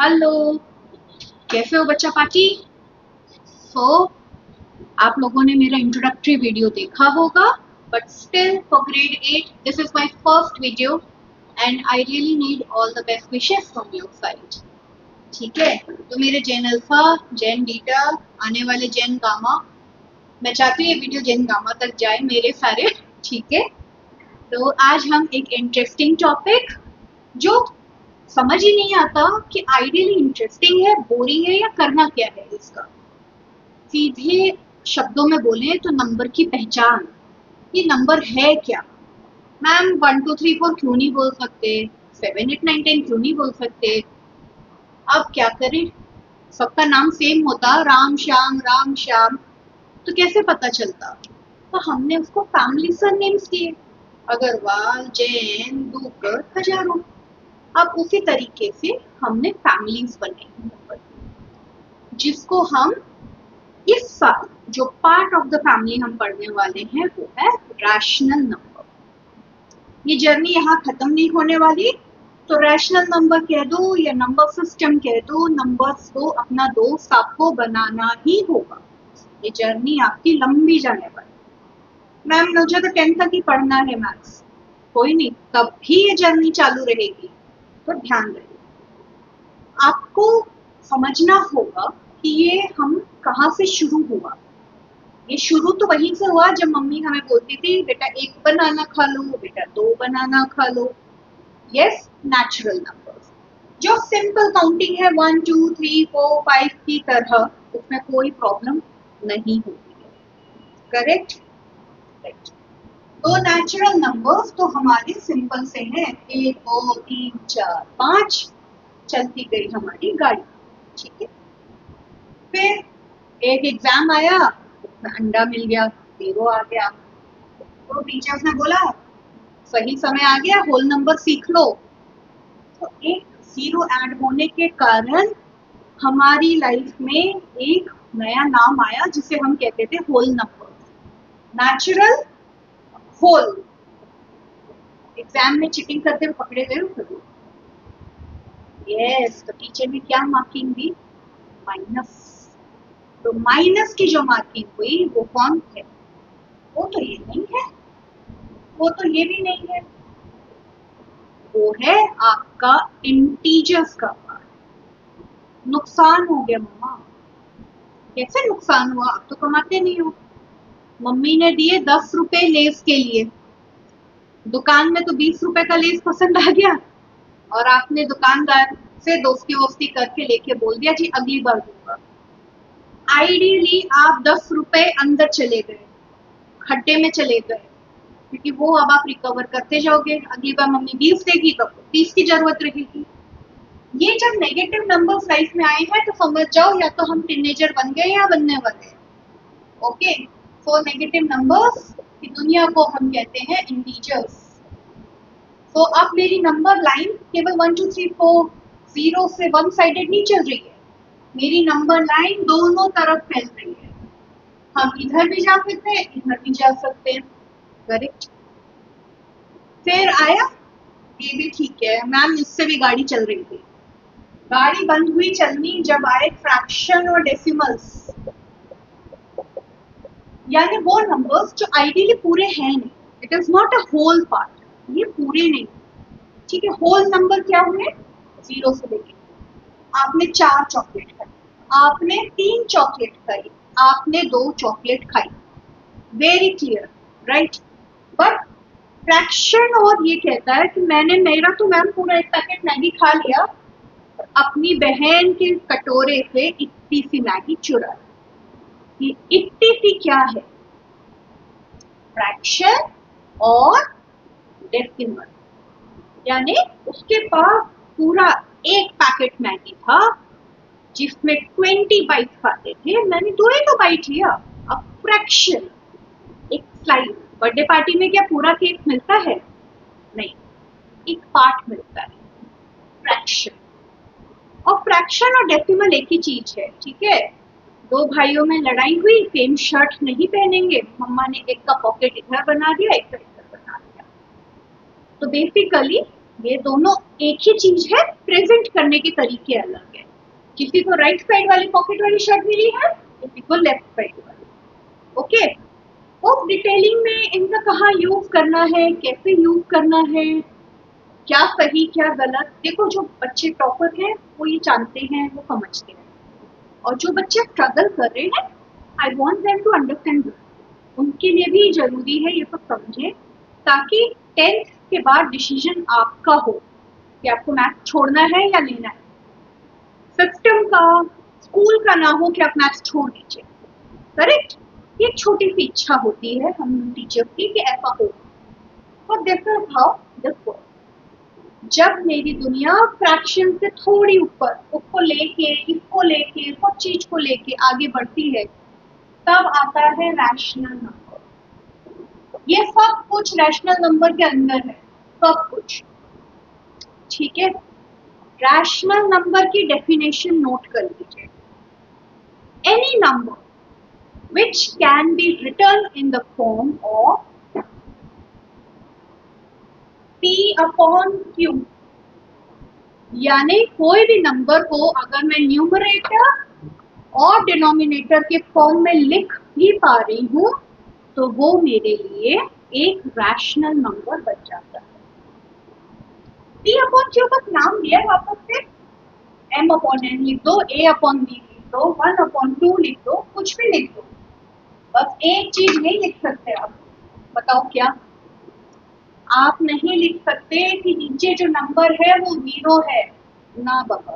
Hello, कैसे हो बच्चा पार्टी। सो आप लोगों ने मेरा इंट्रोडक्टरी वीडियो देखा होगा, but still for grade 8 this is my first video and I really need all the best wishes from your side. ठीक है, तो मेरे जेन अल्फा, जेन बीटा, आने वाले जेन गामा, मैं चाहती हूँ ये वीडियो जेन गामा तक जाए मेरे सारे। ठीक है, तो आज हम एक इंटरेस्टिंग टॉपिक जो समझ ही नहीं आता कि आइडियली इंटरेस्टिंग है, बोरिंग है या करना क्या है इसका। सीधे शब्दों में बोले तो नंबर की पहचान, ये नंबर है क्या। मैम 1 2 3 4 क्यों नहीं बोल सकते, 7 8 9 10 क्यों नहीं बोल सकते। अब क्या करें, सबका नाम सेम होता राम श्याम, तो कैसे पता चलता। तो हमने उसको फैमिली सरनेम्स दिए, अग्रवाल, जैन, डूकर, हजारों। अब उसी तरीके से हमने फैमिलीज बनाई, जिसको हम इस साल जो पार्ट ऑफ द फैमिली हम पढ़ने वाले हैं वो है रैशनल नंबर। ये जर्नी यहाँ खत्म नहीं होने वाली, तो रैशनल नंबर कह दो या नंबर सिस्टम कह दो, नंबर्स को अपना दोस्त आपको बनाना ही होगा। ये जर्नी आपकी लंबी जाने वाली। मैम मुझे तो 10th तक ही पढ़ना है मैथ्स, कोई नहीं, तब भी ये जर्नी चालू रहेगी, तो ध्यान रहे। आपको समझना होगा कि ये हम कहाँ से शुरू हुआ। ये शुरू तो वहीं से हुआ जब मम्मी हमें बोलती थी बेटा 1 बनाना खा लो, बेटा 2 बनाना खा लो। यस, नेचुरल नंबर्स जो सिंपल काउंटिंग है 1 2 3 4 5 की तरह, उसमें कोई प्रॉब्लम नहीं होती है। करेक्ट। तो नेचुरल नंबर्स तो हमारे सिंपल से हैं, 1 2 3 4 5, चलती गई हमारी गाड़ी। ठीक है, फिर एक एग्जाम आया, अंडा मिल गया, 0 आ गया, तो टीचर्स ने बोला सही समय आ गया, होल नंबर सीख लो। तो एक 0 ऐड होने के कारण हमारी लाइफ में एक नया नाम आया जिसे हम कहते थे whole number, natural whole. Exam में चीटिंग करते हुए पकड़े गए हो कभी? यस, तो टीचर ने क्या मार्किंग दी? माइनस। तो माइनस की जो मार्किंग हुई वो कौन है? वो तो ये नहीं है, वो तो ये भी नहीं है, वो है आपका इंटीजर्स का पार्ट। नुकसान हो गया मम्मा। कैसे नुकसान हुआ? आप तो कमाते नहीं हो। मम्मी ने दिए 10 रुपए लेस के लिए, दुकान में तो 20 रुपए का लेस पसंद आ गया, और आपने दुकानदार से दोस्ती वोस्ती करके लेके बोल दिया जी अगली बार दूंगा। आइडियली आप 10 रुपए अंदर चले गए, खड्डे में चले गए, क्योंकि वो अब आप रिकवर करते जाओगे। अगली बार मम्मी 20 देगी तो 30 की जरूरत रहेगी। ये जब नेगेटिव नंबर्स लाइफ में आए हैं तो समझ जाओ या तो हम टीनेजर बन गए या बनने वाले हैं। ओके, सो नेगेटिव नंबर्स की दुनिया को हम कहते हैं इंटीजर्स। तो अब मेरी नंबर लाइन केवल 1 2 3 4 0 से वन साइडेड नहीं चल रही है, मेरी नंबर लाइन दोनों तरफ फैल रही है। हम इधर भी जा सकते हैं, इधर भी जा सकते हैं। करेक्ट। फिर आया, ये भी ठीक है मैम, इससे भी गाड़ी चल रही थी। गाड़ी बंद हुई चलनी जब आए फ्रैक्शन और डेसिमल्स, यानी वो नंबर्स जो आइडियली पूरे हैं नहीं, it is not a whole part, ये पूरे नहीं। ठीक है, होल नंबर क्या हुए? 0 से लेके आपने 4 चॉकलेट खाई, आपने 3 चॉकलेट खाई, आपने 2 चॉकलेट खाई, very clear, right. But fraction और ये कहता है कि मेरा तो मैम पूरा 1 पैकेट मैगी खा लिया, अपनी बहन के कटोरे से इतनी सी मैगी चुरा ली। ये इतनी सी क्या है? फ्रैक्शन और डेसिमल, यानी उसके पास पूरा 1 पैकेट मैगी था जिसमें 20 बाइट खाते थे, मैंने 2 ही तो बाइट लिया। अब फ्रैक्शन, एक स्लाइस, बर्थडे पार्टी में क्या पूरा केक मिलता है? नहीं, एक पार्ट मिलता है, फ्रैक्शन। और फ्रैक्शन और डेसिमल एक ही चीज है। ठीक है, 2 भाइयों में लड़ाई हुई, सेम शर्ट नहीं पहनेंगे, मम्मा ने एक का पॉकेट इधर बना दिया, एक का इधर बना दिया। तो बेसिकली ये दोनों एक ही चीज है, प्रेजेंट करने के तरीके अलग है। किसी को राइट साइड वाली पॉकेट वाली शर्ट मिली है, किसी को लेफ्ट साइड वाली। ओके, वो डिटेलिंग में इनका कहाँ यूज करना है, कैसे यूज करना है, क्या सही क्या गलत, देखो जो बच्चे टॉपर हैं वो ये जानते हैं, वो समझते हैं। और जो बच्चे स्ट्रगल कर रहे हैं, I want them to understand, उनके लिए भी जरूरी है ये सब समझे, ताकि 10th के बाद डिसीजन आपका हो कि आपको मैथ्स छोड़ना है या लेना है। सिस्टम का, स्कूल का ना हो कि आप मैथ्स छोड़ दीजिए। करेक्ट, ये छोटी सी इच्छा होती है हम टीचर्स की कि ऐसा हो। और this is how this works. जब मेरी दुनिया फ्रैक्शन से थोड़ी ऊपर, उसको लेके, इसको लेके, सब चीज को लेके आगे बढ़ती है, तब आता है रैशनल नंबर। ये सब कुछ रैशनल नंबर के अंदर है, सब कुछ। ठीक है, रैशनल नंबर की डेफिनेशन नोट कर लीजिए। Any number which can be written in the form of P upon Q, यानी कोई भी नंबर को अगर मैं न्यूमरेटर और डिनोमिनेटर के फॉर्म में लिख भी पा रही हूं, तो वो मेरे लिए एक रैशनल नंबर बन जाता है। P अपॉन Q का नाम दिया है वापस से, M अपॉन N लिख दो, A अपॉन B लिख दो, 1 अपॉन 2 लिख दो, कुछ भी लिख दो। बस एक चीज नहीं लिख सकते आप, बताओ क्या? आप नहीं लिख सकते कि नीचे जो नंबर है वो 0 है, ना बाबा।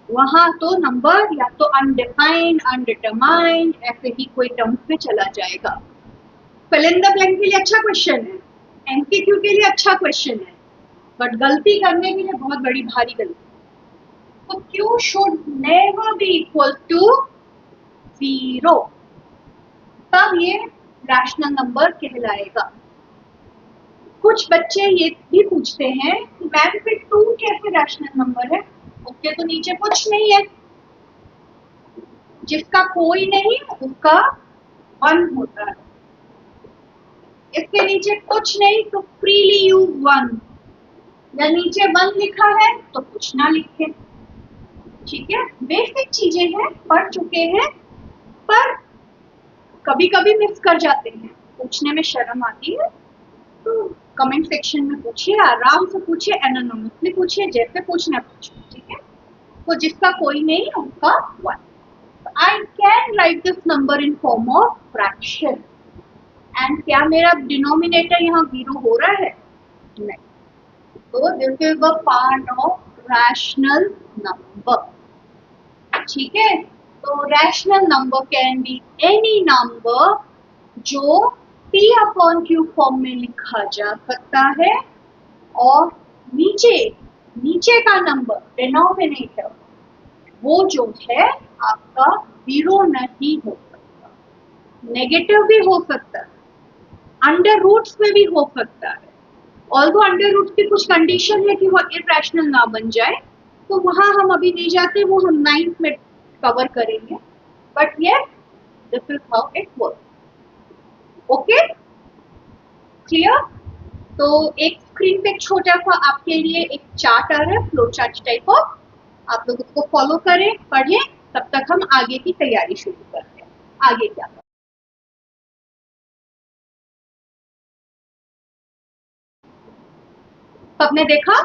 वहां तो नंबर या तो अनडिफाइंड, अनडिटरमाइंड, ऐसे ही कोई टर्म्स में चला जाएगा। फिल इन द ब्लैंक के लिए अच्छा क्वेश्चन है, एमसीक्यू के लिए अच्छा क्वेश्चन है, बट गलती करने के लिए बहुत बड़ी भारी गलती। तो Q should never be equal to 0, तब ये रैशनल नंबर कहलाएगा। कुछ बच्चे ये भी पूछते हैं कि मैम फिर 2 कैसे रैशनल नंबर है? उसके तो नीचे कुछ नहीं है, जिसका कोई नहीं उसका 1 होता है। इसके नीचे कुछ नहीं तो फ्रीली यूज 1, या नीचे 1 लिखा है तो कुछ ना लिखे। ठीक है, बेसिक चीजें हैं, पढ़ चुके हैं, पर कभी कभी मिस कर जाते हैं, पूछने में शर्म आती है। तो कमेंट सेक्शन में पूछिए, आराम से पूछिए, एनोनिमसली पूछिए, जैसे पूछना पूछिए। ठीक है, तो जिसका कोई नहीं उसका 1। I can write this number in form of fraction. And क्या मेरा डिनोमिनेटर यहाँ 0 हो रहा है? नहीं। तो this is a part of rational number. ठीक है, तो rational number can be any number जो P अपॉन Q फॉर्म में लिखा जा सकता है, और नीचे नीचे का नंबर डिनोमिनेटर वो जो है आपका 0 नहीं हो सकता, नेगेटिव भी हो सकता है, अंडर रूट्स में भी हो सकता है। ऑल्दो अंडर रूट्स की कुछ कंडीशन है कि वो इरैशनल ना बन जाए, तो वहां हम अभी नहीं जाते, वो हम 9th में कवर करेंगे। But yes, this is how it work. Okay, clear? तो एक स्क्रीन पे छोटा सा आपके लिए एक चार्ट आ रहा है, फ्लो चार्ट टाइप ऑफ, आप लोग उसको फॉलो करें, पढ़ें, तब तक हम आगे की तैयारी शुरू करते हैं। आगे क्या करें? सबने देखा?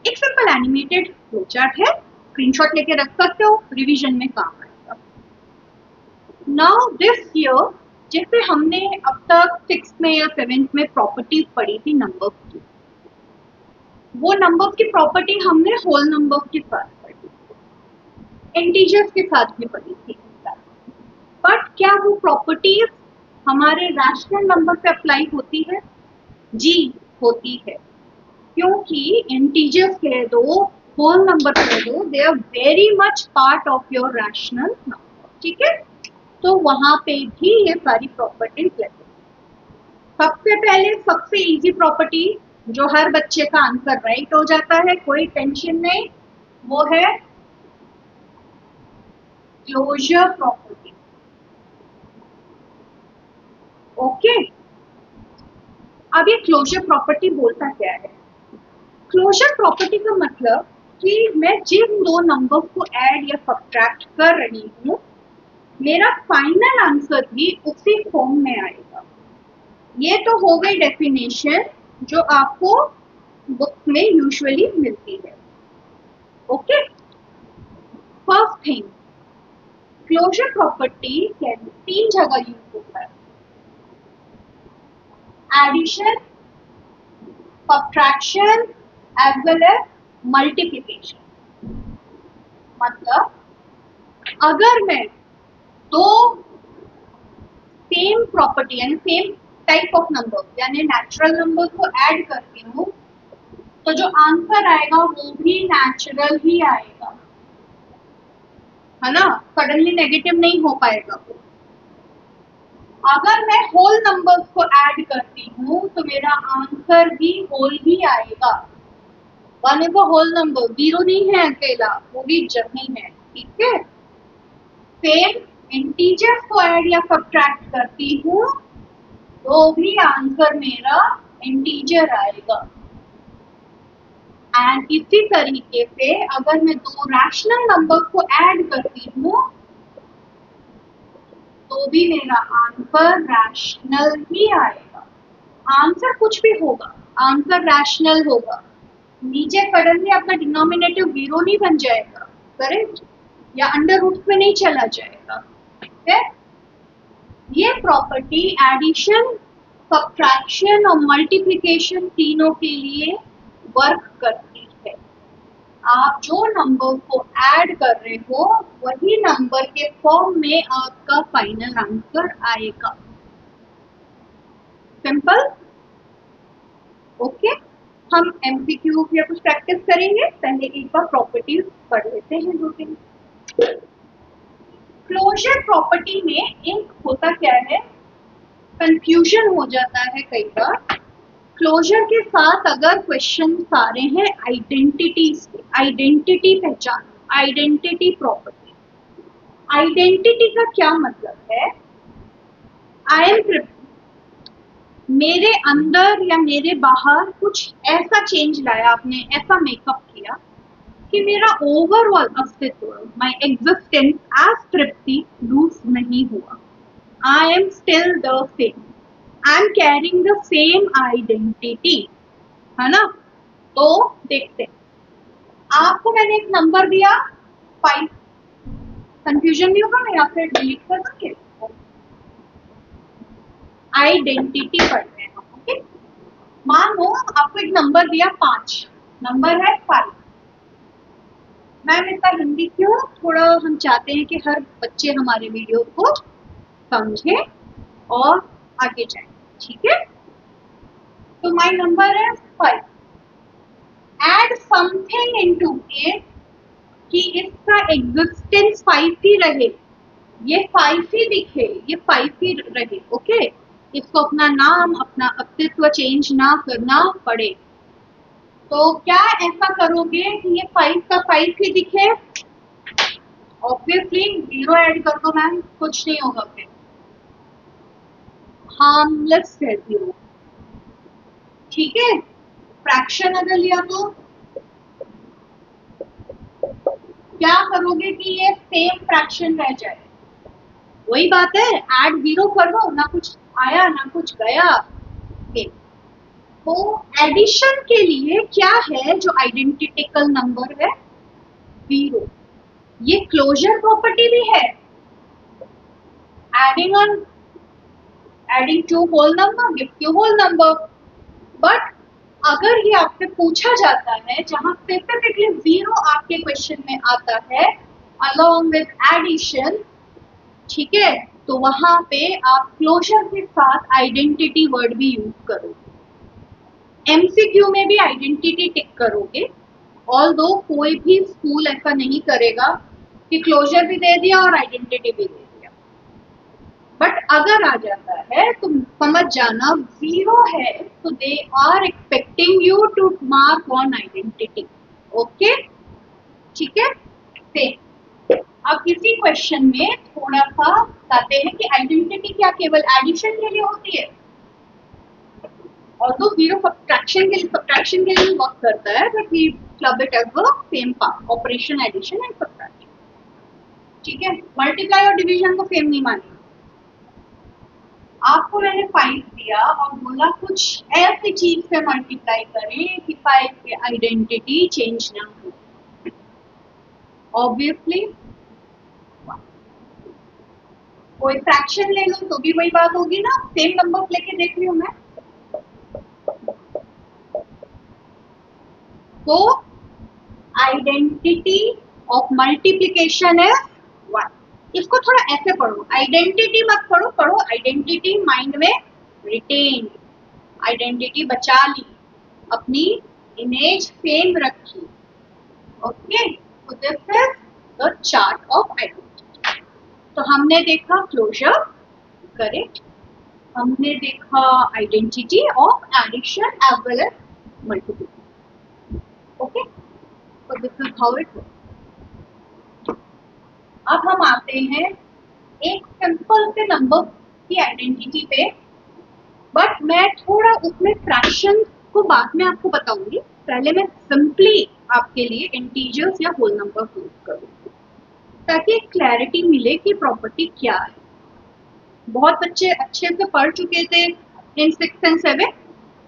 एक सिंपल एनिमेटेड फ्लो चार्ट है, स्क्रीनशॉट लेके रख सकते हो, रिवीजन में काम आएगा। नाउ दिस ईयर, जैसे हमने अब तक 6th में या 7th में प्रॉपर्टीज पढ़ी थी नंबर की, वो नंबर की प्रॉपर्टी हमने होल नंबर के साथ पढ़ी, इंटीजर्स के साथ भी पढ़ी थी। बट क्या वो प्रॉपर्टीज हमारे रैशनल नंबर पे अप्लाई होती है? जी, होती है, क्योंकि इंटीजर्स कह दो, होल नंबर कह दो, they are very much part of your rational number. ठीक है, तो वहां पे भी ये सारी प्रॉपर्टीज लगती है। सबसे पहले सबसे इजी प्रॉपर्टी जो हर बच्चे का आंसर राइट हो जाता है, कोई टेंशन नहीं, वो है क्लोजर प्रॉपर्टी। ओके, अब ये क्लोजर प्रॉपर्टी बोलता क्या है? क्लोजर प्रॉपर्टी का मतलब कि मैं जिन दो नंबर्स को ऐड या सब्ट्रैक्ट कर रही हूँ, मेरा फाइनल आंसर भी उसी फॉर्म में आएगा। ये तो हो गई डेफिनेशन जो आपको बुक में यूजुअली मिलती है। Okay, first thing, closure property तीन जगह यूज होता है, addition, subtraction as well as multiplication. मतलब अगर मैं दो सेम प्रॉपर्टी यानी सेम टाइप ऑफ नंबर यानी नेचुरल नंबर को ऐड करती हूँ, तो जो आंसर आएगा वो भी नेचुरल ही आएगा, है ना? सडनली नेगेटिव नहीं हो पाएगा। अगर मैं होल नंबर्स को ऐड करती हूँ तो मेरा आंसर भी होल ही आएगा। One is a whole number, zero नहीं है अकेला, पूरी जर्नी है, ठीक है? सेम इंटीजर्स को ऐड या सब्ट्रैक्ट करती हूँ तो भी आंसर मेरा इंटीजर आएगा। एंड इसी तरीके से अगर मैं दो रैशनल नंबर को ऐड करती हूँ तो भी मेरा आंसर रैशनल ही आएगा। आंसर कुछ भी होगा, आंसर रैशनल होगा। नीचे सडनली आपका डिनोमिनेटिव जीरो नहीं बन जाएगा, करेक्ट? या अंडर रूट में नहीं चला जाएगा, ठीक है? ये प्रॉपर्टी एडिशन, सब्ट्रैक्शन और मल्टीप्लिकेशन तीनों के लिए वर्क करती है। आप जो नंबर को ऐड कर रहे हो वही नंबर के फॉर्म में आपका फाइनल आंसर आएगा। Simple, okay? हम एमसीक्यू या कुछ प्रैक्टिस करेंगे, पहले एक बार प्रॉपर्टीज पढ़ लेते हैं दो तीन। क्लोजर प्रॉपर्टी में एक होता क्या है, कंफ्यूजन हो जाता है कई बार। क्लोजर के साथ अगर क्वेश्चन सारे हैं आइडेंटिटीज के, आइडेंटिटी पहचान, आइडेंटिटी प्रॉपर्टी। आइडेंटिटी का क्या मतलब है? आई एम, मेरे अंदर या मेरे बाहर कुछ ऐसा चेंज लाया आपने, ऐसा मेकअप किया कि मेरा ओवरऑल अस्तित्व, my existence as Tripti lose नहीं हुआ। I am still the same, I am carrying the same identity, है ना? तो देखते हैं, आपको मैंने एक नंबर दिया 5, कंफ्यूजन नहीं होगा, मैं या फिर डिलीट कर दूंगी। आइडेंटिटी पढ़ते हैं, ओके? मान लो आपको एक नंबर दिया 5, नंबर है 5। मैम इतना हिंदी क्यों? थोड़ा हम चाहते हैं कि हर बच्चे हमारे वीडियो को समझे और आगे जाए, ठीक है? तो माय नंबर है 5, एड समथिंग इनटू इट कि इसका एग्जिस्टेंस 5 ही रहे, ये 5 ही दिखे, ये 5 ही रहे, ओके? इसको अपना नाम, अपना अस्तित्व चेंज ना करना पड़े। तो क्या ऐसा करोगे कि ये 5 का 5 ही दिखे? ऑब्वियसली जीरो ऐड कर दो मैम, कुछ नहीं होगा फिर, हार्मलेस है जीरो, ठीक है? फ्रैक्शन अगर लिया तो क्या करोगे कि ये सेम फ्रैक्शन रह जाए? वही बात है, ऐड जीरो कर दो, ना कुछ आया ना कुछ गया। तो एडिशन के लिए क्या है जो आइडेंटिटिकल नंबर है? जीरो। ये क्लोजर प्रॉपर्टी भी है, adding to whole number gives you whole number. But अगर ये आपसे पूछा जाता है जहां स्पेसिफिकली जीरो आपके क्वेश्चन में आता है अलोंग विद एडिशन, ठीक है, तो वहां पे आप क्लोजर के साथ आइडेंटिटी वर्ड भी यूज करोगे। एमसीक्यू में भी आइडेंटिटी टिक करोगे, ऑल्दो कोई भी स्कूल ऐसा नहीं करेगा कि क्लोजर भी दे दिया और आइडेंटिटी भी दे दिया। बट अगर आ जाता है तो समझ जाना जीरो है तो they are expecting you to mark on identity, okay? ठीक है? सेम अब इसी क्वेश्चन में थोड़ा सा बताते हैं कि आइडेंटिटी क्या केवल एडिशन के लिए होती है? ऑल्दो जीरो सब्ट्रैक्शन के लिए वर्क करता है, but we club it as the same part, operation, addition and subtraction. ठीक है, मल्टीप्लाई और डिवीजन को सेम नहीं मानिए। आपको मैंने 5 दिया और बोला कुछ ऐसी चीज से मल्टीप्लाई करें कि 5 की आइडेंटिटी चेंज ना हो। ऑब्वियसली कोई फ्रैक्शन ले लो तो भी वही बात होगी ना, सेम नंबर लेके देख रही हूं मैं। तो आइडेंटिटी ऑफ मल्टीप्लिकेशन इज 1। इसको थोड़ा ऐसे पढ़ो, आइडेंटिटी मत पढ़ो, पढ़ो आइडेंटिटी माइंड में रिटेन, आइडेंटिटी बचा ली, अपनी इमेज सेम रखी। Okay, so this is the chart of identity। तो हमने देखा क्लोजर, करेक्ट, हमने देखा identity of addition as well as multiplication. Okay, so this is how it works। अब हम आते हैं एक सिंपल से नंबर की आइडेंटिटी पे, बट मैं थोड़ा उसमें फ्रैक्शन को बाद में आपको बताऊंगी। पहले मैं सिंपली आपके लिए इंटीजर्स या होल नंबर प्रूव करूंगी ताकि एक क्लैरिटी मिले कि प्रॉपर्टी क्या है। बहुत बच्चे अच्छे से पढ़ चुके थे इन 6 एंड 7,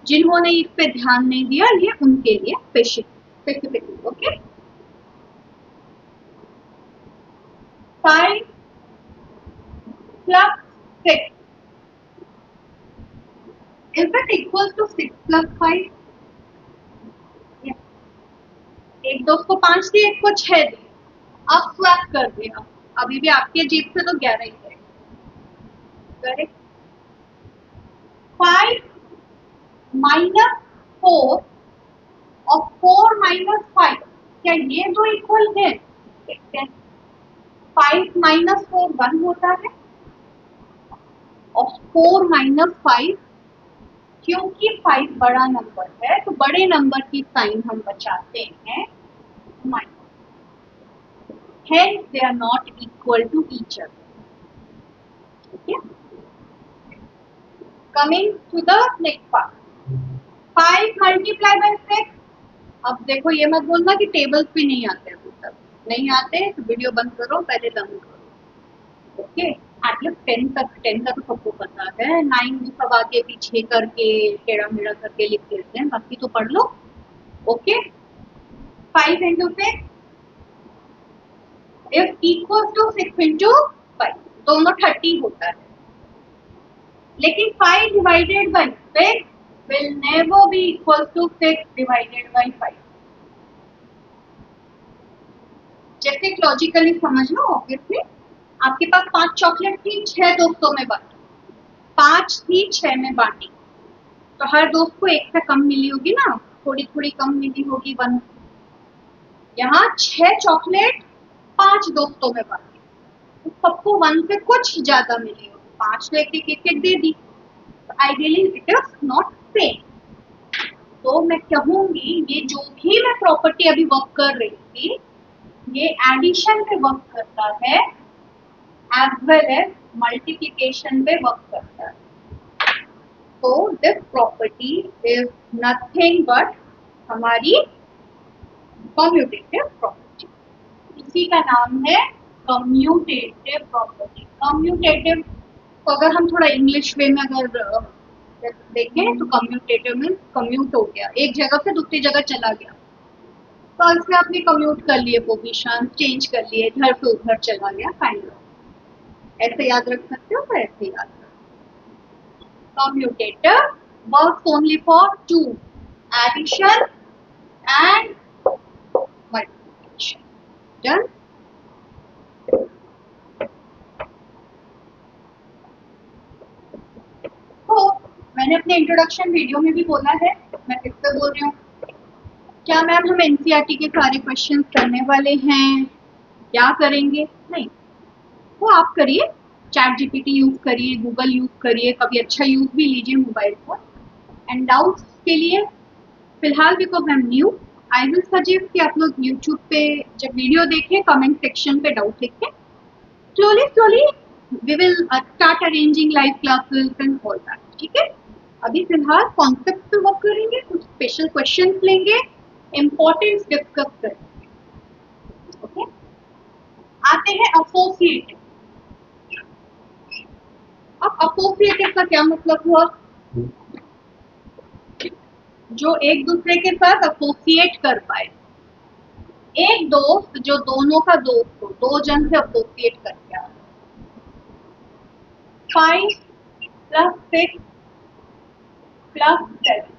जिन्होंने इस पे ध्यान नहीं दिया ये उनके लिए specifically. Okay, 5 plus 6 is it equal to 6 plus 5? एक दोस्त को 5 दिए, एक को 6 दिए, अब स्वैप कर दिया, अभी भी आपके जेब से तो 11 ही है। करेक्ट, 5 minus 4 और 4 minus 5, क्या ये दो इक्वल है? 5 minus 4 1 होता है और 4 minus 5, क्योंकि 5 बड़ा नंबर है तो बड़े नंबर की साइन हम बचाते हैं minus, hence they are not equal to each other। Okay, coming to the next part, 5 multiply by 6। अब देखो ये मत बोलना कि टेबल्स भी नहीं आते, अभी तक नहीं आते तो वीडियो बंद करो, पहले लर्न करो। ओके, एटलीस्ट 10 तक तो सबको पता है, 9 भी सब आगे पीछे करके टेढ़ा मेढ़ा करके लिख लेते हैं, बाकी तो पढ़ लो। Okay, 5 into 6 is equal to 6 into 5, दोनों 30 होता है, लेकिन 5 divided by 6 will never be equal to 6 divided by 5। जैसे लॉजिकली समझ लो, ऑब्वियसली आपके पास 5 चॉकलेट थी, 6 दोस्तों में बांटी, 5 थी 6 में बांटी, तो हर दोस्त को एक से कम मिली होगी ना, थोड़ी थोड़ी कम मिली होगी 1। यहाँ 6 चॉकलेट 5 दोस्तों में बांटी, तो सबको 1 से कुछ ज्यादा मिली होगी, 5 तो एक एक दे दी, ideally it is not same. तो मैं कहूंगी ये जो भी मैं प्रॉपर्टी अभी वर्क कर रही थी, ये एडिशन पे वर्क करता है एज वेल एज मल्टीप्लिकेशन पे वर्क करता है। तो this property is nothing but हमारी कम्यूटेटिव प्रॉपर्टी, इसी का नाम है कम्यूटेटिव प्रॉपर्टी। कम्यूटेटिव तो अगर हम थोड़ा इंग्लिश वे में अगर देखें तो कम्यूटेटिव में कम्यूट हो गया, एक जगह से दूसरी जगह चला गया, तो इसमें आपने कम्यूट कर लिए, पोजीशन चेंज कर लिए, इधर से उधर चला गया, काइंड ऑफ ऐसे याद रख सकते हो, तो ऐसे याद रख। Commutative works only for 2, addition and multiplication. Done. तो मैंने अपने इंट्रोडक्शन वीडियो में भी बोला है, मैं फिर से बोल रही हूँ, क्या मैम हम एनसीईआरटी के सारे क्वेश्चंस करने वाले हैं, क्या करेंगे? नहीं, वो आप करिए, चैट जीपीटी यूज करिए, गूगल यूज करिए, कभी अच्छा यूज भी लीजिए मोबाइल को। एंड डाउट्स के लिए फिलहाल because I am new, I will suggest कि आप लोग यूट्यूब पे जब वीडियो देखें, कमेंट सेक्शन पे डाउट लिखें, slowly we will start arranging live classes and all that. ठीक है, अभी फिलहाल कॉन्सेप्ट पे वर्क करेंगे, कुछ स्पेशल क्वेश्चंस लेंगे, इंपॉर्टेंस डिस्कस करेंगे। ओके, आते हैं एसोसिएटिव। अब एसोसिएटिव का क्या मतलब हुआ? जो एक दूसरे के साथ एसोसिएट कर पाए। एक दोस्त जो दोनों का दोस्त हो, दो जन से एसोसिएट करके आ। 5 + 6 + 7।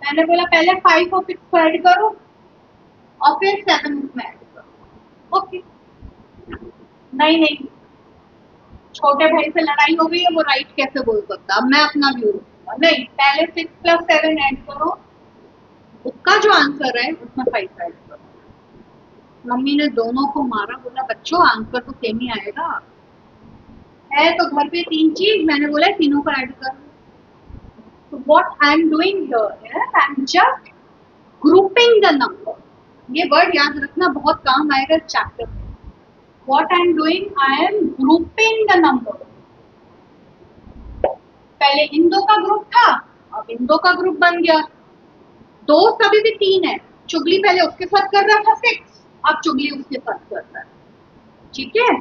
मैंने बोला पहले 5 और 6 को ऐड करो और फिर 7 उसमें ऐड करो। ओके, नहीं, छोटे भाई से लड़ाई हो गई है, वो राइट कैसे बोल सकता? अब मैं अपना व्यू दूंगा। नहीं, पहले 6 + 7 ऐड करो, उसका जो आंसर है उसमें 5 ऐड करो। मम्मी ने दोनों को मारा, बोला बच्चों आंसर तो सेम ही आएगा। है तो घर पे 3 चीज, मैंने बोला तीनों को ऐड कर। So what I am doing here is I am just grouping the number. ये वर्ड याद रखना, बहुत काम आएगा चैप्टर में। What I am doing, I am grouping the number. पहले इन दो का ग्रुप था, अब इन दो का ग्रुप बन गया। दोस्त अभी भी 3 है, चुगली पहले उसके साथ कर रहा था 6, अब चुगली उसके साथ कर रहा है। ठीक है,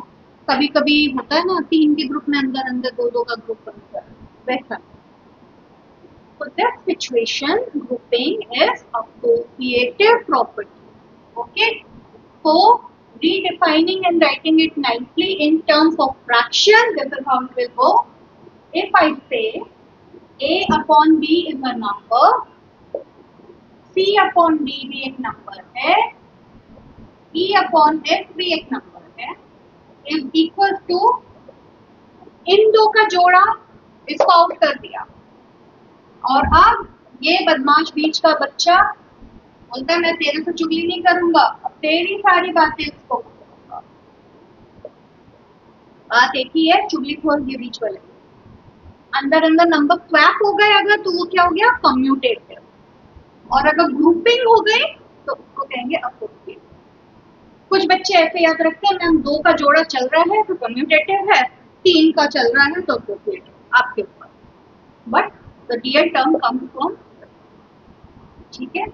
कभी कभी होता है ना 3 के ग्रुप में अंदर अंदर दो का ग्रुप बनता है, वैसा। So this situation grouping is associative property. Okay, so redefining and writing it nicely in terms of fraction, this is how it will go. If I say A upon B is a number, C upon D भी एक number है, E upon F भी एक number है, is equal to, इन दो का जोड़ा, इसको आउट कर दिया, और अब ये बदमाश बीच का बच्चा बोलता है मैं तेरे से चुगली नहीं करूंगा, अब तेरी सारी बातें उसको बोलूंगा। बात एक ही है, चुगली खोर ये बीच वाले। अंदर अंदर नंबर स्वैप हो गए अगर, तो वो क्या हो गया? कम्यूटेटिव। और अगर ग्रुपिंग हो गई तो उसको कहेंगे एसोसिएटिव। कुछ बच्चे ऐसे याद रखते हैं मैम 2 का जोड़ा चल रहा है तो कम्यूटेटिव है, 3 का चल रहा है तो एसोसिएटिव, आपके ऊपर। But the real term comes from, ठीक है।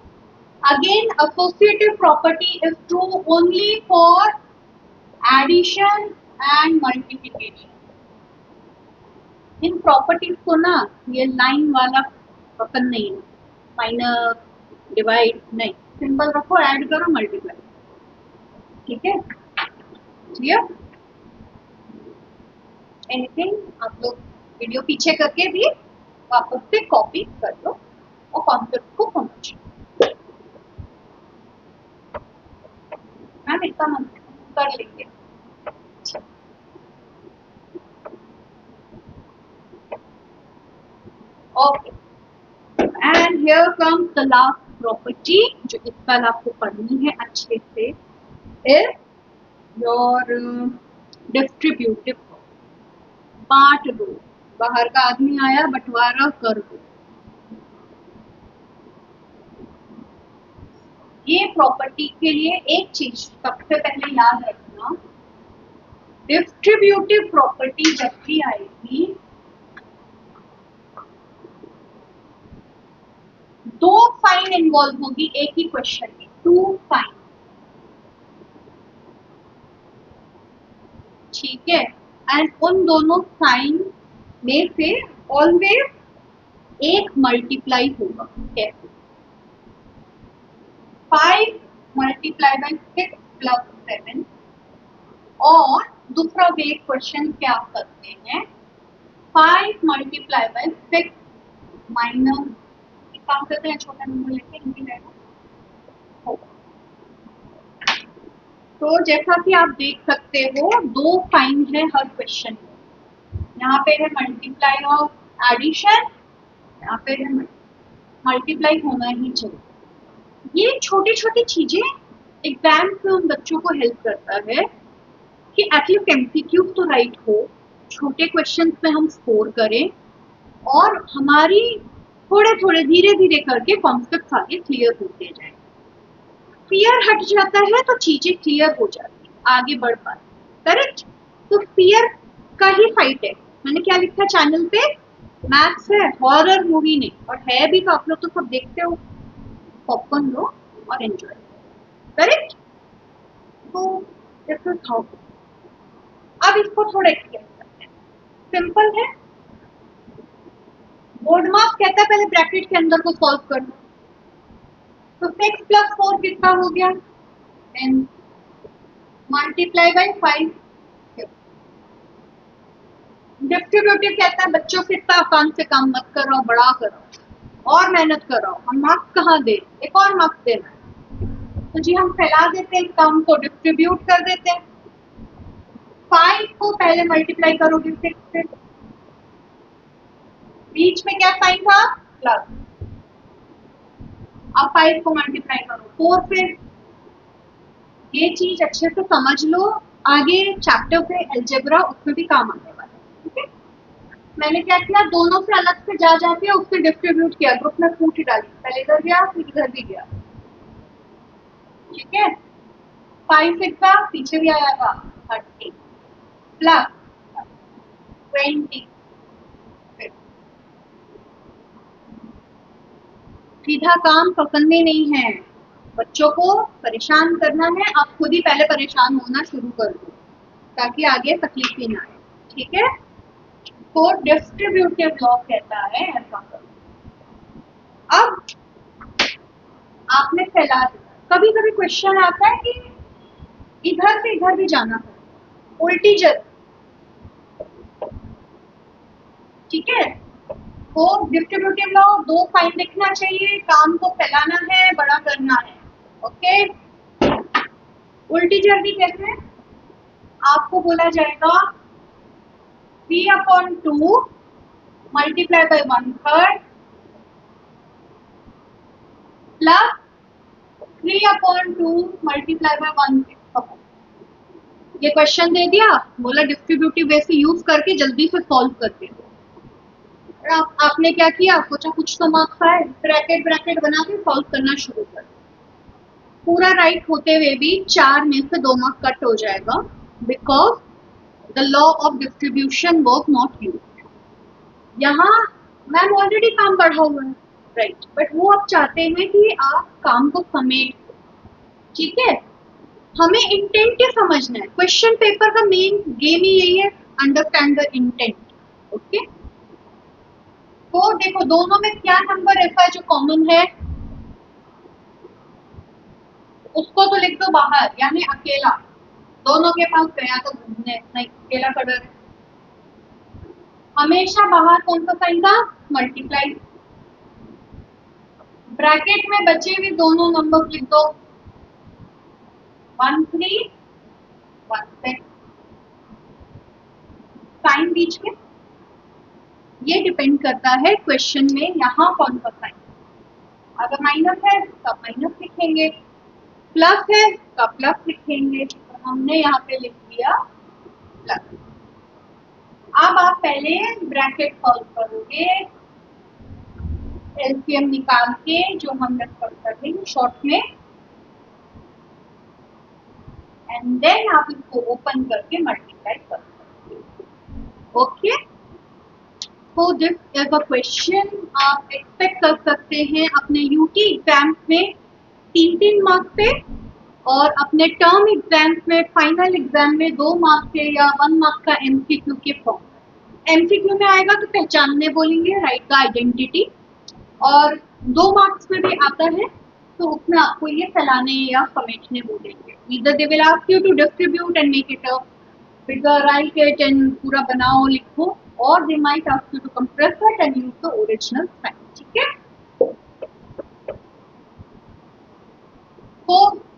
Again, associative property is true only for addition and multiplication. In properties को ना ये लाइन वाला पसंद नहीं है, माइनस डिवाइड नहीं, सिंपल रखो, ऐड करो, मल्टीप्लाई। ठीक है, क्लियर? एनीथिंग? आप लोग वीडियो पीछे करके भी वापस से कॉपी कर लो और कॉन्सेप्ट को समझो। मैम इतना हम कर लेंगे। Okay, and here comes the last property जो इस बार आपको पढ़नी है अच्छे से, इज योर डिस्ट्रीब्यूटिव। बांट दो, बाहर का आदमी आया बंटवारा कर दो। ये प्रॉपर्टी के लिए एक चीज सबसे पहले याद रखना, डिस्ट्रीब्यूटिव प्रॉपर्टी जब भी आएगी, 2 साइन इन्वॉल्व होगी एक ही क्वेश्चन में, 2 साइन। ठीक है, एंड उन दोनों साइन में से ऑलवेज एक मल्टीप्लाई होगा। कैसे? 5 × 6 + 7, और दूसरा वे क्वेश्चन क्या करते हैं, 5 × 6 माइनस, काम करते हैं छोटा नंबर लेके इनकी वैल्यू। तो जैसा कि आप देख सकते हो 2 साइन है हर क्वेश्चन में। यहाँ पे है मल्टीप्लाई ऑफ एडिशन, यहाँ पे है मल्टीप्लाई होना ही चाहिए। ये छोटी छोटी चीजें एग्जाम में उन बच्चों को हेल्प करता है कि एटलीस्ट एमसीक्यू तो राइट हो, छोटे क्वेश्चंस पे हम स्कोर करें, और हमारी थोड़े थोड़े धीरे धीरे करके कॉन्सेप्ट आगे क्लियर होते जाए। फियर हट जाता है तो चीजें क्लियर हो जाती है, आगे बढ़ पाते। करेक्ट? तो फियर का ही फाइट है। मैंने क्या लिखा चैनल पे, मैथ्स है, हॉरर मूवी नहीं, और है भी तो आप लोग तो सब देखते हो। पॉपकॉर्न लो और एंजॉय, करेक्ट। तो दिस इज हाउ। अब इसको थोड़ा एक्सप्लेन करते हैं, सिंपल है। बोर्ड मार्क्स कहता है पहले ब्रैकेट के अंदर को सॉल्व कर लो। तो 6 + 4 कितना हो गया, 10 मल्टीप्लाई बाई 5। डिस्ट्रीब्यूटिव कहता है बच्चों से इतना आसान से काम मत करो, बड़ा करो और मेहनत करो, हम मार्क्स कहाँ दे, एक और मार्क्स देना है। तो जी हम फैला देते हैं काम को, डिस्ट्रीब्यूट कर देते हैं। 5 को पहले मल्टीप्लाई करोगे 6 से, बीच में क्या साइन था, प्लस। अब 5 को मल्टीप्लाई करो 4 से। ये चीज अच्छे से समझ लो, आगे चैप्टर पे अलजेब्रा उसमें भी काम आने वाला है, ठीक है। मैंने क्या किया, दोनों से अलग से जा जाके उससे डिस्ट्रीब्यूट किया, ग्रुप में फूट डाली, पहले इधर गया फिर इधर भी गया, ठीक है। 5 का पीछे भी आएगा 30 प्लस 20। सीधा काम पसंद में नहीं है, बच्चों को परेशान करना है, आप खुद ही पहले परेशान होना शुरू कर दो ताकि आगे तकलीफ ही ना आए, ठीक है। तो डिस्ट्रीब्यूटिव लॉ कहता है ऐसा करो। अब आपने फैला दिया, कभी कभी क्वेश्चन आता है कि इधर से इधर भी जाना है, उल्टी जल, ठीक है। तो डिस्ट्रीब्यूटिव लॉ 2 साइन लिखना चाहिए, काम को फैलाना है, बड़ा करना है, ओके। उल्टी जल्दी कैसे, आपको बोला जाएगा 3/2 multiply by 1/3 plus 3/2 multiply by 1/6। ये क्वेश्चन दे दिया, बोला डिस्ट्रीब्यूटिव वे से यूज करके जल्दी से सॉल्व करके दो। आपने क्या किया, सोचा कुछ तो मार्क्स आए, ब्रैकेट ब्रैकेट बना के सॉल्व करना शुरू कर। पूरा राइट होते हुए भी 4 में से 2 मार्क्स कट हो जाएगा, because the law of distribution was not use. यहाँ मैम ऑलरेडी काम बढ़ा हुआ है, राइट, बट वो आप चाहते हैं कि आप काम को समेट, ठीक है। हमें इंटेंट समझना है, क्वेश्चन पेपर का मेन गेम ही यही है, अंडरस्टैंड द इंटेंट, ओके। तो देखो दोनों में क्या नंबर ऐसा है जो कॉमन है, उसको तो लिख दो बाहर, यानी अकेला। दोनों के पास गया तो घूमने, नहीं अकेला का डर है। हमेशा बाहर कौन सा साइन था, मल्टीप्लाई। ब्रैकेट में बचे हुए दोनों नंबर लिख दो, 1 3 1 6। साइन बीच में, ये डिपेंड करता है क्वेश्चन में यहाँ कौन सा साइन। अगर माइनस है तब माइनस लिखेंगे, प्लस है तब प्लस लिखेंगे, तो हमने यहाँ पे लिख दिया प्लस। अब आप पहले ब्रैकेट सॉल्व करोगे, एलसीएम निकाल के, जो हम डिस्कस कर देंगे शॉर्ट में, एंड देन आप इसको ओपन करके मल्टीप्लाई कर सकते हो, ओके। तो दिस इज अ क्वेश्चन आप एक्सपेक्ट कर सकते हैं अपने यूटी एग्जाम्स में 3-3 मार्क्स पे, और अपने टर्म एग्जाम्स में, फाइनल एग्जाम में 2 मार्क्स के या 1 मार्क्स का एमसीक्यू के फॉर्म। एमसीक्यू में आएगा तो पहचानने बोलेंगे, राइट का आइडेंटिटी, और 2 मार्क्स में भी आता है तो उसमें आपको ये फैलाने या समेटने बोलेंगे। Either they will ask you to distribute and make it a figure, write it and पूरा बनाओ लिखो, और they might ask you to compress it and use the original sign, ठीक है। तो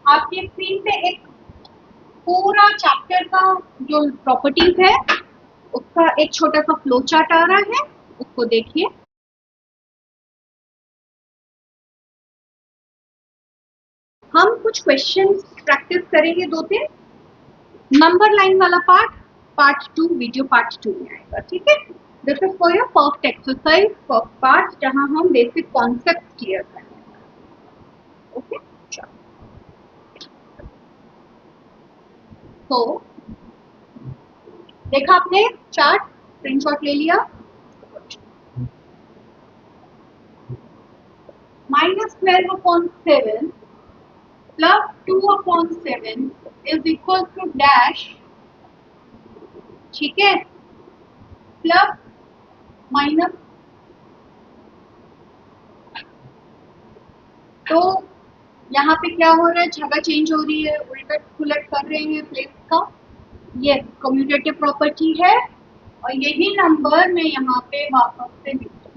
आपके स्क्रीन पे एक पूरा चैप्टर का जो प्रॉपर्टीज है उसका एक छोटा सा फ्लो चार्ट आ रहा है, उसको देखिए। हम कुछ क्वेश्चंस प्रैक्टिस करेंगे 2-3, नंबर लाइन वाला पार्ट 2 वीडियो पार्ट 2 में आएगा, ठीक है। This is for your first exercise, first part, जहां हम बेसिक कॉन्सेप्ट क्लियर करेंगे, ओके। तो देखा आपने चार्ट, स्क्रीनशॉट ले लिया, -12/7 plus 2/7 is equal to dash, ठीक है, प्लस माइनस। तो यहाँ पे क्या हो रहा है, जगह चेंज हो रही है, उलट पुलट कर रहे हैं प्लेस का। ये कम्यूटेटिव प्रॉपर्टी है और यही नंबर मैं यहाँ पे वापस से लिखती हूँ।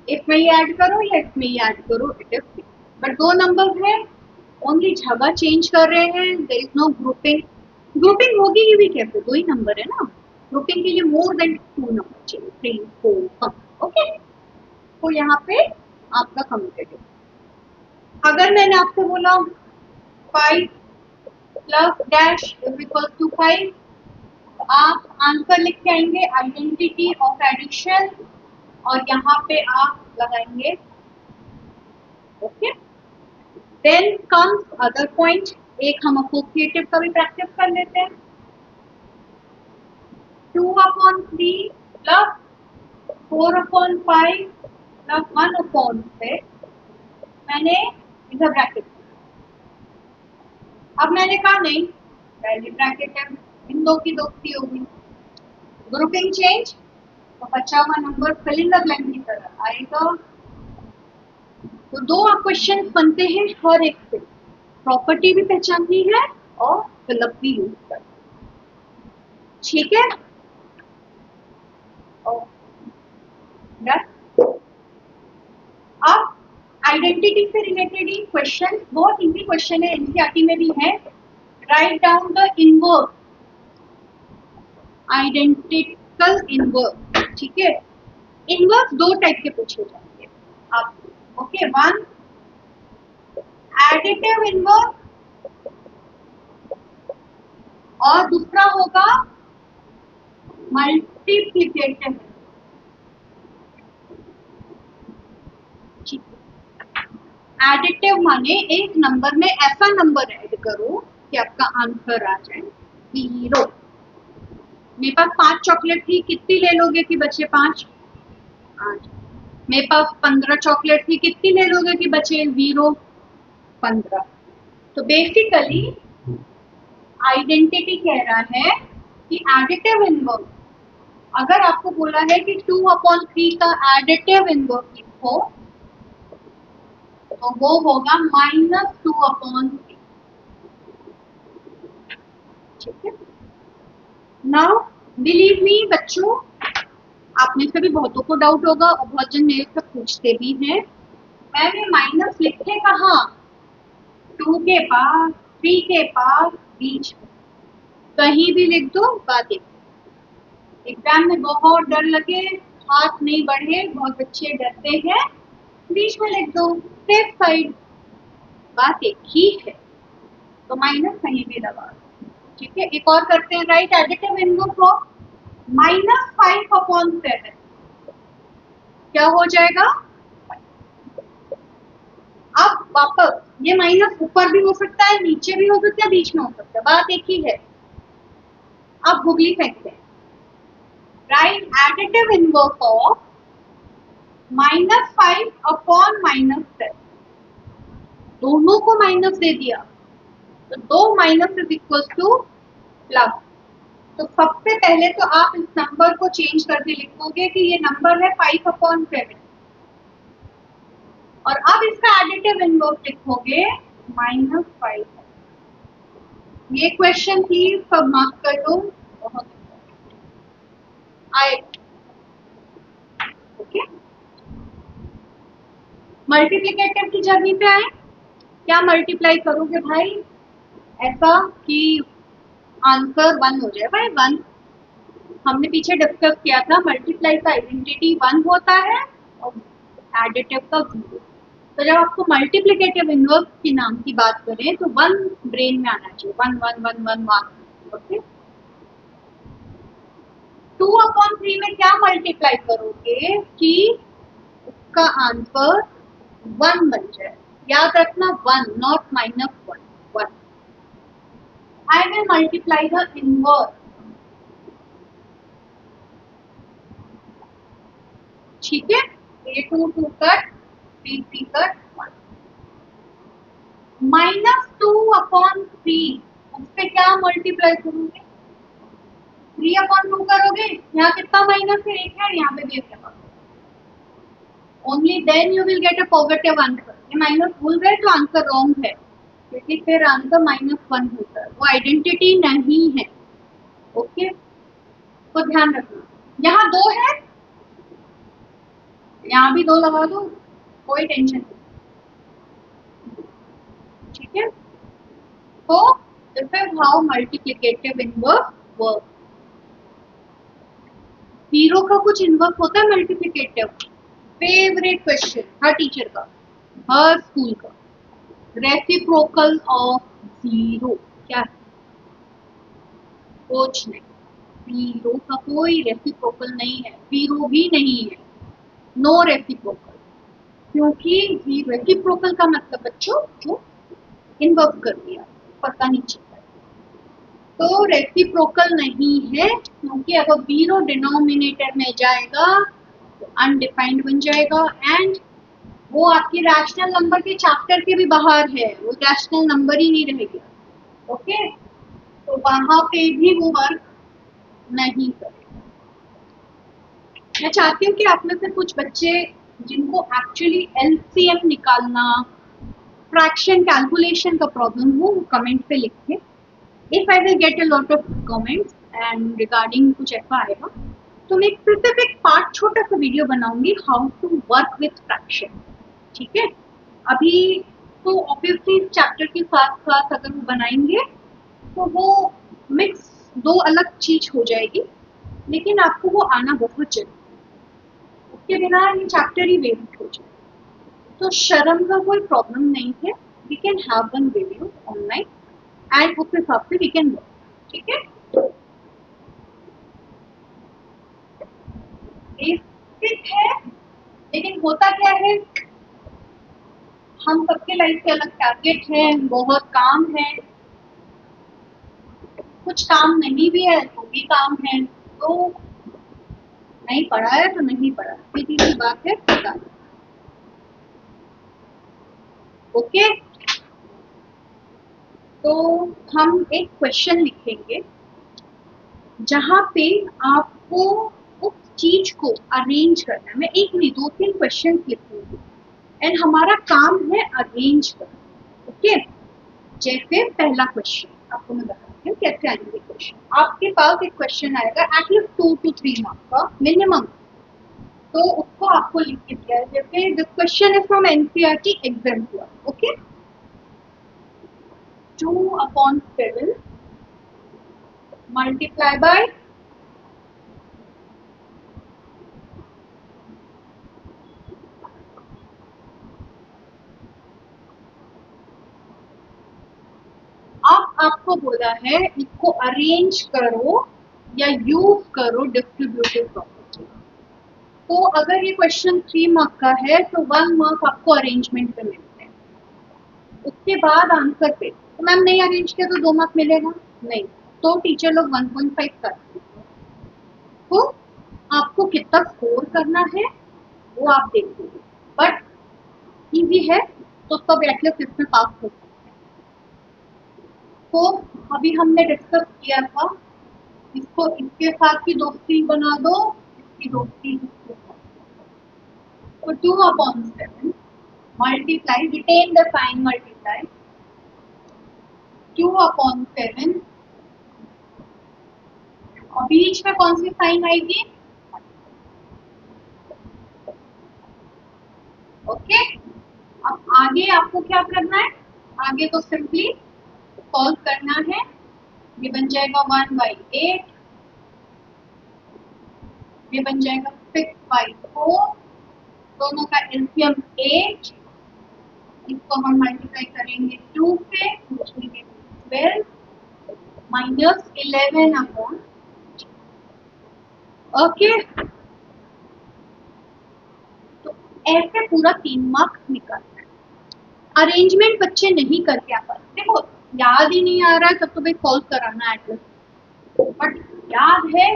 इसमें ही ऐड करो या इसमें ही ऐड करो, इट इज, बट दो नंबर है, ओनली जगह चेंज कर रहे हैं, there is no grouping. Grouping होगी ही भी कैसे, दो ही नंबर है ना, ग्रुपिंग के लिए मोर देन 2 नंबर चाहिए, 3 4 ओके। तो यहाँ पे आपका कम्यूटेटिव, अगर मैंने आपको बोला 5 plus dash is equal to 5, आप आंसर लिख के आएंगे आइडेंटिटी ऑफ एडिशन और यहाँ पे आप लगाएंगे okay. Then comes other point, एक हम एसोसिएटिव का भी प्रैक्टिस कर लेते हैं। 2/3 प्लस 4/5 प्लस 1/6, मैंने इधर ब्रैकेट, अब मैंने कहा नहीं पहले ब्रैकेट है, इन दो की दोस्ती होगी, ग्रुपिंग चेंज, तो बचा हुआ number fill in the blank की तरह आएगा। तो दो क्वेश्चन बनते हैं हर एक से, प्रॉपर्टी भी पहचाननी है और फिलअप भी यूज करना, ठीक है। अब आइडेंटिटी से रिलेटेड ही क्वेश्चन, बहुत इजी क्वेश्चन है, एनसीईआरटी में भी है। Write down the inverse, identical inverse, ठीक है। इनवर्स दो टाइप के पूछे जाएंगे आप, ओके। वन एडिटिव इनवर्स और दूसरा होगा मल्टीप्लिकेटिव। एडिटिव माने एक नंबर में ऐसा नंबर ऐड करो कि आपका आंसर आ जाए 0। मेरे पास 5 चॉकलेट थी, कितनी ले लोगे कि बचे 5? 8। मेरे पास 15 चॉकलेट थी, कितनी ले लोगे कि बचे 0? 15। तो बेसिकली आइडेंटिटी कह रहा है कि एडिटिव इनवर्स, अगर आपको बोला है कि 2/3 का एडिटिव इनवर्स लिखो तो वो होगा -2/3, ठीक है। नाउ बिलीव मी बच्चों, आप में से भी बहुतों को डाउट होगा और बहुत जन मेरे से पूछते भी हैं, मैंने माइनस लिखे कहाँ? 2 के पास, 3 के पास, बीच में, कहीं भी लिख दो, बात एक। एग्जाम में बहुत डर लगे, हाथ नहीं बढ़े, बहुत बच्चे डरते हैं, बीच में लिख दो, सेफ साइड, बात एक ही है। तो माइनस कहीं भी लगा, ठीक है। एक और करते हैं, राइट एडिटिव इनवर्स ऑफ -5/7, क्या हो जाएगा? अब वापस ये माइनस ऊपर भी हो सकता है, नीचे भी हो सकता है, बीच में हो सकता है, बात एक ही है। अब गुगली फेंकते हैं, राइट एडिटिव इनवर्स ऑफ -5/7, दोनों को माइनस दे दिया तो दो minus is equal two plus. तो सबसे पहले तो आप इस नंबर को चेंज करके लिखोगे कि ये नंबर है 5/7 और अब इसका एडिटिव इनवर्स लिखोगे -5। ये क्वेश्चन प्लीज सब मार्क कर दो, बहुत आए, ओके। मल्टीप्लिकेटिव की जर्नी पे आए, क्या मल्टीप्लाई करोगे भाई ऐसा कि आंसर 1 हो जाए? भाई 1 हमने पीछे डिस्कस किया था, मल्टीप्लाई का आइडेंटिटी 1 होता है और एडिटिव का 0। तो जब आपको मल्टीप्लिकेटिव इनवर्स के नाम की बात करें तो 1 ब्रेन में आना चाहिए, 1 1 1 1 1, ओके। 2/3 में क्या मल्टीप्लाई करोगे कि उसका आंसर 1 बन जाए? याद रखना 1, not -1, 1। I will multiply the inverse, ठीक है। ये 2 2 कट, 3 3 कर 1 -2/3 उससे क्या मल्टीप्लाई करोगे 3/2 करोगे यहाँ कितना माइनस है एक है यहाँ पे भी एक है only then you will get a positive answer ये माइनस भूल गए तो आंसर रॉन्ग है क्योंकि फिर आंसर -1 होता है वो आइडेंटिटी नहीं है ओके तो ध्यान रखना यहाँ 2 है यहाँ भी 2 लगा दो कोई टेंशन नहीं ठीक है तो this is how multiplicative inverse work zero का कुछ इनवर्स होता है मल्टीप्लिकेटिव फेवरेट क्वेश्चन हर टीचर का हर स्कूल का रेसिप्रोकल ऑफ जीरो क्या है कुछ नहीं जीरो का कोई रेसिप्रोकल नहीं है जीरो भी नहीं है नो रेसिप्रोकल क्योंकि रेसिप्रोकल का मतलब बच्चों जो इन्वर्स कर दिया पता नहीं चलता तो रेसिप्रोकल नहीं है क्योंकि अगर जीरो डिनोमिनेटर में जाएगा तो अनडिफाइंड बन जाएगा एंड वो आपकी रैशनल नंबर के चैप्टर के भी बाहर है वो रैशनल नंबर ही नहीं रहेगा ओके तो वहां पे भी वो वर्क नहीं करेगा मैं चाहती हूँ कि आप में से कुछ बच्चे जिनको एक्चुअली एलसीएम निकालना फ्रैक्शन कैलकुलेशन का प्रॉब्लम हो वो कमेंट पे लिखें if I will get a lot of comments and regarding कुछ ऐसा आएगा तो मैं एक स्पेसिफिक पार्ट छोटा सा वीडियो बनाऊंगी how to work with fraction ठीक है अभी तो ऑब्वियसली इस चैप्टर के साथ साथ अगर वो बनाएंगे तो वो मिक्स दो अलग चीज हो जाएगी लेकिन आपको वो आना बहुत जरूरी उसके बिना ये चैप्टर ही वेस्ट हो जाए तो शर्म का कोई प्रॉब्लम नहीं है we can have one video online and उस हिसाब से वी कैन वर्क ठीक है बेसिक है लेकिन होता क्या है हम सबके लाइफ के अलग टारगेट है बहुत काम है कुछ काम नहीं भी है तो भी काम है तो नहीं पढ़ा है तो नहीं पढ़ा सीधी सी बात है पता ओके तो हम एक क्वेश्चन लिखेंगे जहां पे आपको उस चीज को अरेंज करना है मैं एक नहीं 2-3 क्वेश्चन लिखूंगी एंड हमारा काम है अरेंज करना ओके जैसे पहला क्वेश्चन आपको मैं बताती हूँ कैसे आएंगे क्वेश्चन आपके पास एक क्वेश्चन आएगा एटलीस्ट 2 to 3 मार्क्स का मिनिमम तो उसको आपको लिख के दिया है जैसे this question is from NCERT exam हुआ ओके 2/7 multiply by अब आपको बोला है इसको अरेंज करो या यूज करो डिस्ट्रीब्यूटिव प्रॉपर्टी तो अगर ये क्वेश्चन 3 मार्क का है तो 1 मार्क आपको अरेंजमेंट पे मिलते हैं उसके बाद आंसर पे तो मैम नहीं अरेंज किया तो 2 मार्क मिलेगा नहीं तो टीचर लोग 1.5 करते हैं तो आपको कितना स्कोर करना है वो आप देखोगे बट इजी है तो सब एटलीस्ट इसमें पास हो सकते हैं तो अभी हमने डिस्कस किया था इसको इसके साथ ही दोस्ती बना दो इसकी दोस्ती इसके साथ तो 2/7 multiply written the sign multiply 2/7 और बीच में कौन सी साइन आएगी ओके अब आगे आपको क्या करना है आगे तो सिंपली सॉल्व करना है ये बन जाएगा 1/8 ये बन जाएगा 6/4 दोनों का एलसीएम 8 इसको हम मल्टीप्लाई करेंगे 2 से which will be 12 minus 11 upon okay तो ऐसे पूरा 3 मार्क्स निकलता है अरेंजमेंट बच्चे नहीं करके आ पाते देखो याद ही नहीं आ रहा है तब तो भाई सॉल्व कराना एटलीस्ट बट याद है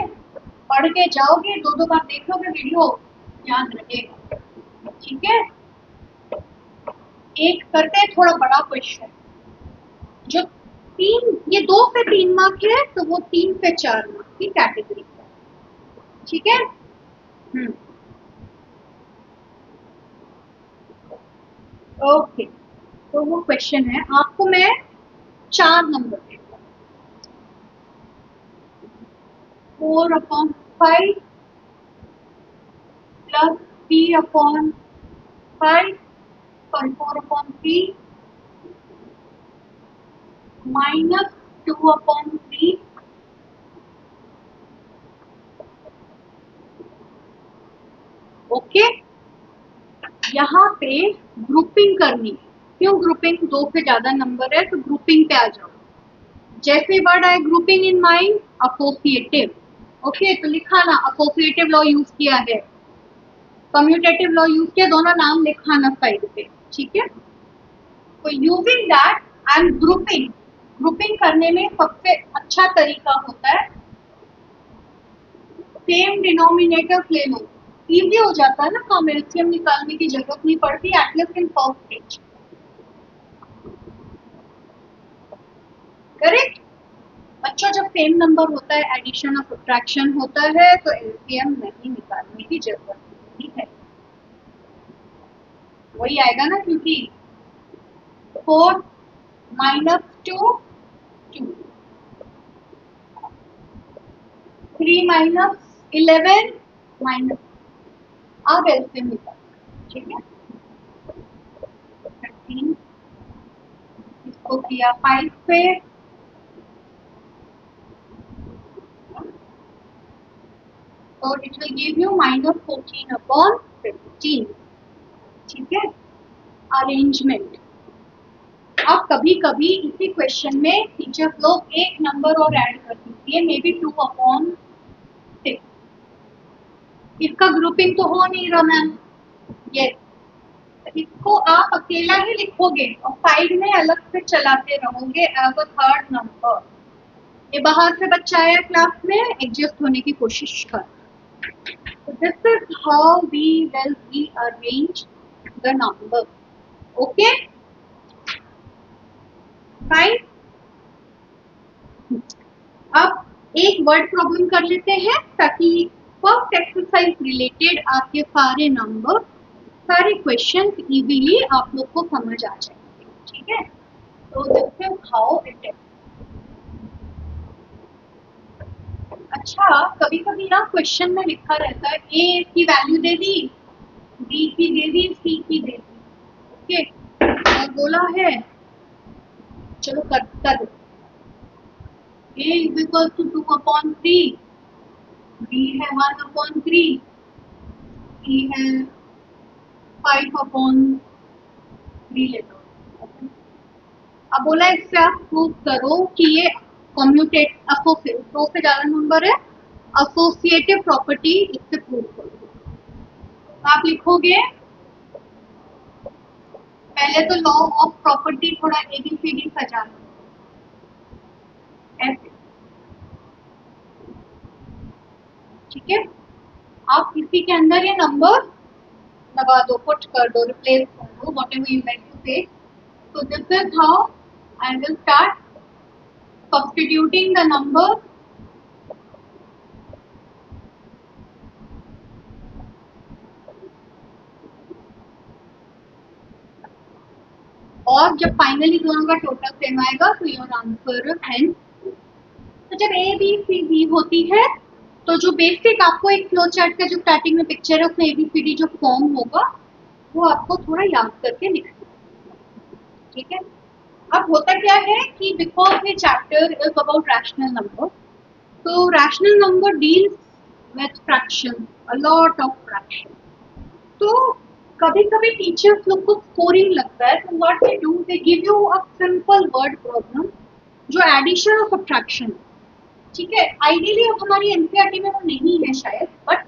पढ़ के जाओगे 2-2 बार देखोगे वीडियो याद रहेगा ठीक है एक करते हैं थोड़ा बड़ा क्वेश्चन, जो ये 2 पे 3 मार्क है तो वो 3 पे 4 मार्क की कैटेगरी है, ठीक है। ओके, तो वो क्वेश्चन है, आपको मैं 4 नंबर देता हूँ, 4/5 प्लस 3/5, सॉरी 4/3 माइनस 2/3। ओके, यहाँ पे ग्रुपिंग करनी है। क्यों ग्रुपिंग? 2 से ज्यादा नंबर है तो ग्रुपिंग पे आ जाओ। जैसे वर्ड आए grouping in mind, associative. Okay, तो लिखा ना, एसोसिएटिव लॉ यूज किया है, कम्यूटेटिव लॉ यूज किया, दोनों नाम लिखा ना साइड पे, ठीक है। तो using that I am grouping. Grouping करने में सबसे अच्छा तरीका होता है सेम डिनोमिनेटर ले लो, इजी हो जाता है ना, काम एलसीएम निकालने की जरूरत नहीं पड़ती, at least in first stage. Correct. बच्चों, जब सेम नंबर होता है, एडिशन और सब्ट्रैक्शन होता है, तो एलसीएम नहीं निकालने की जरूरत नहीं है, वही आएगा ना, क्योंकि 4 माइनस 2 2, 3 माइनस 11 माइनस, अब एलसीएम निकाल, ठीक है। 13 इसको किया 5 पे, तो इट विल गिव यू -14/15, ठीक है। अरेंजमेंट, अब कभी कभी इसी क्वेश्चन में टीचर्स लोग एक नंबर और ऐड कर दीजिए, मे बी 2/6। इसका ग्रुपिंग तो हो नहीं रहा मैम, यस, इसको आप अकेला ही लिखोगे और साइड में अलग से चलाते रहोगे एज अ थर्ड नंबर। ये बाहर से बच्चा आया क्लास में, एडजस्ट होने की कोशिश कर। This is how we will rearrange the number, okay fine. अब एक वर्ड प्रॉब्लम कर लेते हैं, ताकि फर्स्ट एक्सरसाइज रिलेटेड आपके सारे नंबर, सारे क्वेश्चंस इजीली आप लोग को समझ आ जाएंगे, ठीक है। तो this is how it is. अच्छा, कभी कभी ना क्वेश्चन में लिखा रहता है ए की वैल्यू दे दी, बी की दे दी, सी की दे दी, ओके, और बोला है चलो कर दो, ए इज इक्वल टू 2/3, बी है 1/3, सी है 5/3 ले लो। अब बोला इससे आप प्रूव करो कि ये कम्यूटेट एसोसिएट, 2 से ज्यादा नंबर है, एसोसिएटिव प्रॉपर्टी इससे प्रूव करो। तो आप लिखोगे, पहले तो लॉ ऑफ प्रॉपर्टी थोड़ा एबीसीडी सजा लो, ऐसे, ठीक है। आप इसी के अंदर ये नंबर लगा दो, पुट कर दो, रिप्लेस कर दो, whatever you like to say. So this is how I will start substituting the number, और जब फाइनली दोनों का टोटल सेम आएगा तो योर आंसर है। तो जब ए बी सी डी होती है, तो जो बेसिक आपको एक फ्लो चार्ट का जो स्टार्टिंग में पिक्चर है, उसमें ए बी सी डी जो फॉर्म होगा वो आपको थोड़ा याद करके लिखना, ठीक है। अब होता क्या है कि बिकॉज ये chapter is about rational number, तो rational number deals with fraction, a lot of fraction. तो कभी कभी टीचर्स लोग को स्कोरिंग लगता है, तो what they do, they give you a simple word problem जो एडिशन और सब्ट्रैक्शन, ठीक है। आइडियली हमारी एनसीईआरटी में वो नहीं है शायद, बट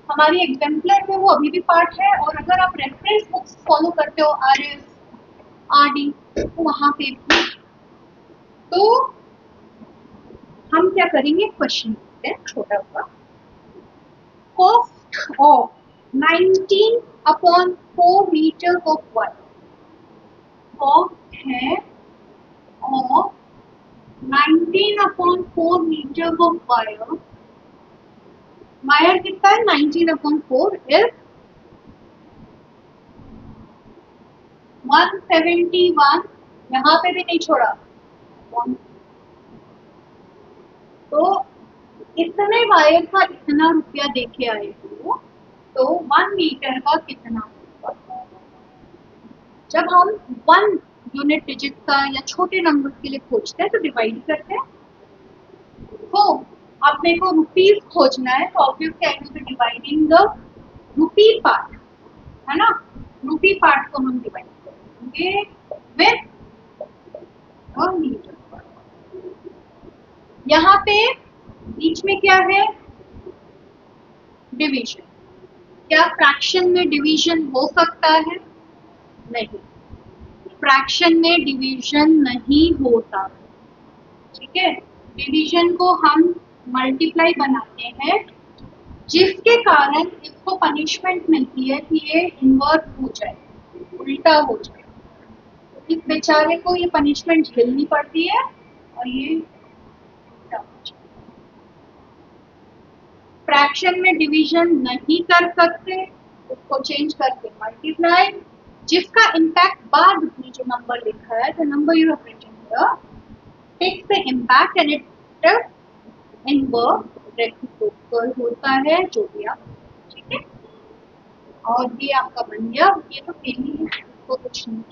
हमारी एग्जाम्पलर में वो अभी भी पार्ट है, और अगर आप रेफरेंस बुक्स फॉलो करते हो, आरएस आरडी, तो वहां पे भी। तो हम क्या करेंगे, क्वेश्चन लिखते हैं छोटा सा, cost of 19/4 litre of water, cost है of 19/4 metre of wire. Wire कितना है 19/4 इज 171। यहाँ पे भी नहीं छोड़ा। तो इतने वायर का इतना रुपया देके आए हो तो 1 मीटर का कितना होगा? जब हम 1 यूनिट डिजिट का या छोटे नंबर के लिए खोजते हैं तो डिवाइड करते हैं। तो अब मेरे को रुपीज खोजना है तो obviously I will be dividing the rupee part, है ना। रुपी पार्ट को हम डिवाइड करेंगे विद मीटर। यहाँ पे बीच में क्या है? डिवीजन। क्या फ्रैक्शन में डिवीजन हो सकता है? नहीं, फ्रैक्शन में डिवीजन नहीं होता। ठीक है, डिवीजन को हम मल्टीप्लाई बनाते हैं जिसके कारण इसको पनिशमेंट मिलती है कि ये इन्वर्ट हो जाए, उल्टा हो जाए। इस बेचारे को ये पनिशमेंट झेलनी पड़ती है और ये फ्रैक्शन में डिवीजन नहीं कर सकते, उसको चेंज करके मल्टीप्लाई, जिसका इम्पैक्ट बाद में जो नंबर लिखा है, the number you have written here takes the impact and it inverse reciprocal होता है, जो भी आप। ठीक है, और ये आपका बन गया। ये तो फेली है, तो कुछ नहीं।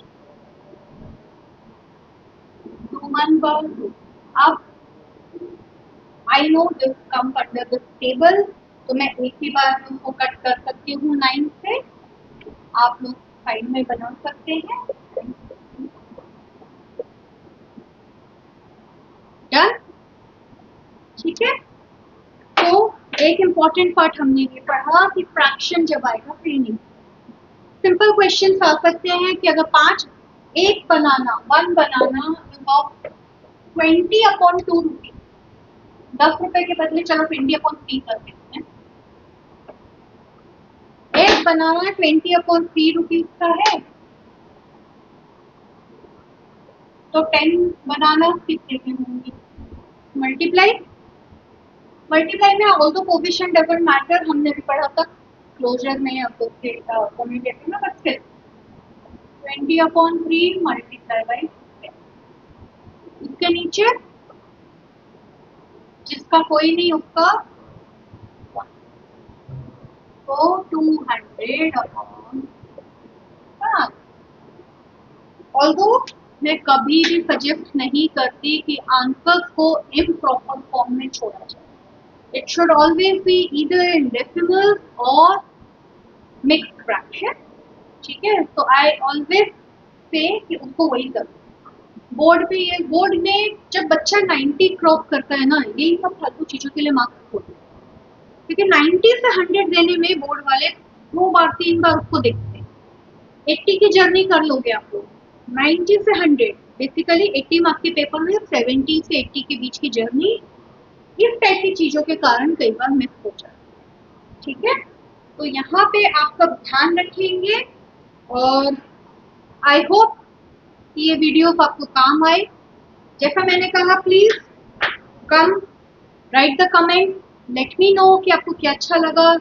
2/2। अब I know this come under this table, तो मैं एक ही बार में उसको कट कर सकती हूँ 9 से। आप लोग साइड में बना सकते हैं। डन। ठीक है, तो एक इम्पॉर्टेंट पार्ट हमने ये पढ़ा कि फ्रैक्शन जब आएगा ट्रेनिंग, सिंपल क्वेश्चन आ सकते हैं कि अगर 1 बनाना 20/2 रुपीज, 10 रुपए के बदले चलो 20/3 कर देते हैं। 1 बनाना 20/3 रुपीज का है तो 10 बनाना कितने के होंगे? मल्टीप्लाई में ऑल्दो कोएफिशिएंट डजंट मैटर, हमने भी पढ़ा था क्लोजर में कम्युनिकेटर में, बट स्टिल 20/3 मल्टीप्लाई बाई 10। इसके नीचे जिसका कोई नहीं उसका तो 200/। ऑल्दो मैं कभी भी सजेस्ट नहीं करती कि आंसर्स को इम्प्रॉपर फॉर्म में छोड़ा जाए। It should always be either in decimals और मिक्स्ड फ्रैक्शन। ठीक है, तो आई ऑलवेज से कि उसको वही करो। बोर्ड में जब बच्चा 90 क्रॉप करता है ना, यही सब फालतू चीजों के लिए मार्क्स होते हैं, क्योंकि 90 से 100 देने में बोर्ड वाले 2 बार 3 बार उसको देखते हैं। 80 की जर्नी कर लोगे आप लोग, 90 से 100 बेसिकली 80 मार्क्स के पेपर में 70 से 80 के बीच की जर्नी इस टाइप की चीजों के कारण कई बार मिस हो जाती है। ठीक है, तो यहाँ पे आप सब ध्यान रखेंगे और आई होप कि ये वीडियो आपको काम आए। जैसा मैंने कहा, please come right the comment, let me know कि आपको क्या अच्छा लगा,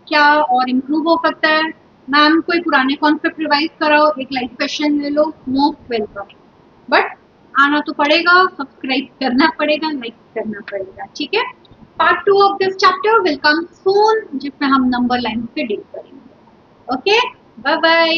क्या और इम्प्रूव हो सकता है। मैम कोई पुराने कॉन्सेप्ट रिवाइज कराओ, एक लाइव सेशन ले लो, मोस्ट वेलकम। बट आना तो पड़ेगा, सब्सक्राइब करना पड़ेगा, लाइक करना पड़ेगा। ठीक है, part 2 of this chapter will come soon, जिसमें हम नंबर लाइन पे डील करेंगे। Okay, bye bye.